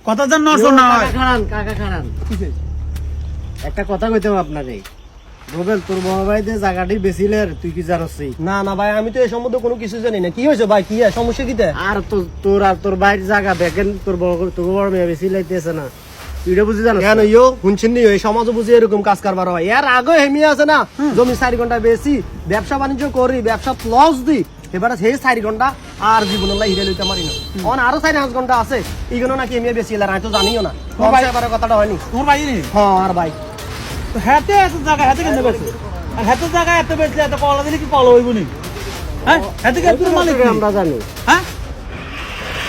কথা যেন নষ্ট না হয়। কাকা খারান একটা কথা কইতাম আপনারে, রুবেল তোর বড় ভাই যে জায়গাটি বেচিলে তুই কি জানোস? না না ভাই, আমি তো এই সম্বন্ধে কোনো কিছু জানি না। কি হয়েছে ভাই, কি সমস্যা কিতে? আর তোর ভাইয়ের জায়গা দেখেন তোর বড় মেয়ে বেশি লাইতেছে না, তুই এটা বুঝি জানো? কেন ইয়ো শুনছেন নি, এই সমাজে বুঝি এরকম কাজ কারবার হয়। এর আগে হেমি আছে না, জমি 4 ঘন্টা বেশি ব্যবসা বাণিজ্য করি, ব্যবসা লস দি, এবারে সেই 4 ঘন্টা আর জীবন হিরে লইতে পারি না। অন আরো 4-5 ঘন্টা আছে, এইগুলো নাকি এমনি বেশি এলার, আমি তো জানিও না। এবারে কথাটা হয়নি তোমার ভাই নেই? হ্যাঁ আর ভাই তো হাতে এত জায়গা হাতে কেন বেশি? আর হাতে জায়গা এত বেশি এত কলা দিলে কি কলা হইব নি? হ্যাঁ হাতে কে তোর মালিক আমরা জানি। হ্যাঁ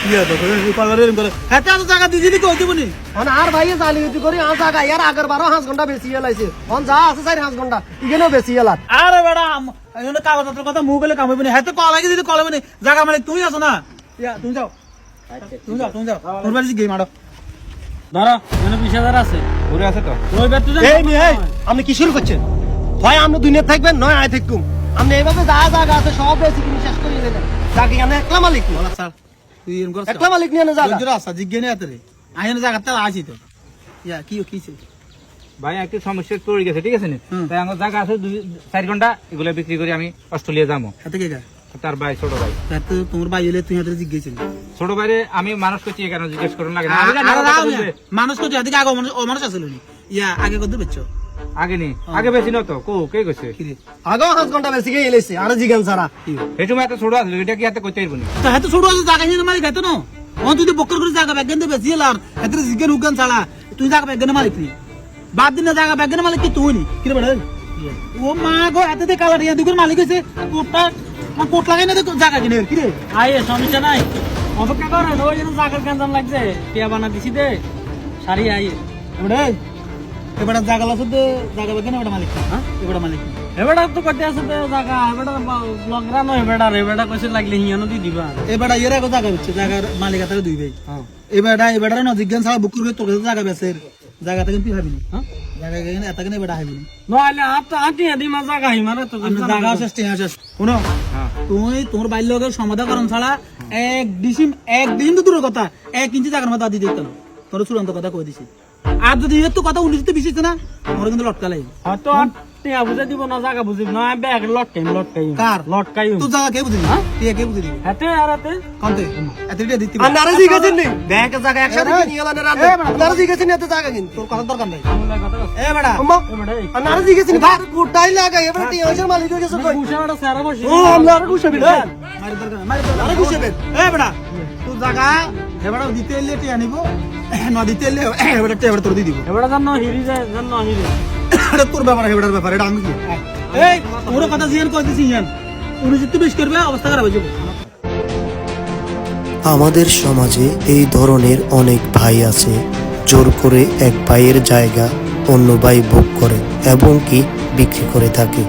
ইয়া তো করে কলারের করে হাতে এত জায়গা দিদি কি হইব নি? অন আর ভাই জালিয়াতি করি আ জায়গা এর আগের 5 ঘন্টা বেশি এলাইছে। অন যা আছে 4-5 ঘন্টা ইগেনো বেশি এলাত। আরে বেড়া এখানে কাগজপত্রের কথা মুখ গেলে কাম হইব নি। হাতে কলা দিদি কলা হইব নি। জায়গা মালিক তুমি আছো না? ইয়া তুমি যাও তুমি যাও তোর বাড়ি গিয়ে মারো। ধরো মানে 20,000 আছে ঘুরে আছে তো ওই বেতু এই নি এই আপনি কি শুরু করছেন? হয় আপনি দুনিয়াতে থাকবেন নয় আয় থাকুম। আপনি এইভাবে যা জায়গা আছে সব বেশি কিনে শেষ করে দিলেন। জায়গা আমি একলা মালিক না। বলা স্যার তুই এরকম করছ? একলা মালিক নিয়ে না জায়গা। জোর আছে জিজ্ঞেস নি আতরে আইন জায়গাতে আসি তো ইয়া কি কিছে ভাই একটু সমস্যা পড়ে গেছে, ঠিক আছে নি? তাই আমার জায়গা আছে 4 ঘন্টা, এগুলো বিক্রি করে আমি অস্ট্রেলিয়া যাবো। হাতে কে গা তার ভাই ছোট ভাই, তাতে তোমার বাইরে তুই হাতে জিজ্ঞেস ছোট ভাইরে আমি মানুষ করছি কেন জিজ্ঞেস করুন লাগে না? আমি জানি আমার কথা বলবে। মানুষ তো যদি আগে মানুষ আসল নি ইয়া আগে কত বেচছো আগে নি আগে বেশি না তো কো কে কইছে কি রে আগেও 5 ঘন্টা বেশি গিয়ে এলাইছে আর জিগান ছাড়া। এই সময় এত ছোট আছে, এটা কি হাতে কইতে পারবো না? তো হাতে ছোট আছে জায়গা নিয়ে মালিক হাতে না ও তুই বক্কর করে জায়গা ব্যাগেন দে বেশি এলার হাতে জিজ্ঞেস উগান ছাড়া তুই জায়গা ব্যাগেন মালিক নি বাদ দিন জায়গা ব্যাগেন মালিক কি তুই নি কি রে বড় ও মা গো হাতে দে কালার ইয়া দুগুর মালিক হইছে কোটটা কোট লাগাই না জায়গা কিনে কি রে আইয়ে সমস্যা নাই, অপেক্ষা করেন। ওই জন্য জায়গার গঞ্জাম লাগছে, টিয়া বানা দিছি দে সারি আইয়ে এবারে এবারে জায়গা লাসে দে জায়গা ব্যাগেন এবারে মালিক হ্যাঁ এবারে মালিক এবারে তো করতে আছে তো জায়গা, এবারে লগরা নয়, এবারে কইছে লাগলে হিয়ানো দি দিবা। এবারে এর আগে জায়গা বেচছে জায়গার মালিক হাতে দুই ভাই এবারে না জিজ্ঞান ছাড়া বুক করে তোর কাছে জায়গা বেচে জায়গা থেকে তুই ভাবিনি হ্যাঁ জায়গা এখানে এত কেন এবারে হাইবিনি নইলে আটি আদি মা জায়গা হি মানে তো আমি জায়গা আছে স্টে আছে শুনো তুই তোর বাইর লগের সমাধান করন ছাড়া এক দিন তো দূরের কথা 1 ইঞ্চি জায়গার মধ্যে আদি দিত না তোর চূড়ান্ত কথা কই দিছি আর যদি এত কথা উল্লিখিত বিশেষ না আমার কিন্তু লটকালাই হয়তো টিয়া বুঝে দিব না, জায়গা বুঝিব না, ব্যাগ লটকাই কার লটকাই তুই জায়গা কে বুঝিনি তুই কে বুঝিনি হাতে আর হাতে কোনতে এতটা দিতে আর নারে জিগাছেন নি ব্যাগ জায়গা একসাথে নিয়ে এলান রাত। নারে জিগাছেন এত জায়গা কিন। তোর কথা দরকার নাই আমলা কথা এ বেটা আম্মা এবারে আর নারে জিগাছেন ভাই কোটাই লাগা এবারে টিয়া হইছে মালিক হয়ে গেছে কই। পুষাটা সারা বসে ও আমরা আর গুছাবি না। মারি দরকার মারি নারে গুছাবেন। এ বেটা তুই জায়গা এবারে দিতে এলে টি আনিব না দিতে এলে এবারে তোর দিয়ে দিব এবারে জানো হিরি যায় জানো হিরি এটা তোর ব্যাপার এবারের ব্যাপার এটা আমি কি এই তোর কথা জিয়ান কই দিছি ইয়ান উনি যদি বেশ করবে অবস্থা খারাপ হয়ে যাবে আমাদের সমাজে এই ধরনের অনেক ভাই আছে, জোর করে এক ভাইয়ের জায়গা অন্য ভাই ভোগ করে এবং কি বিক্রি করে থাকে।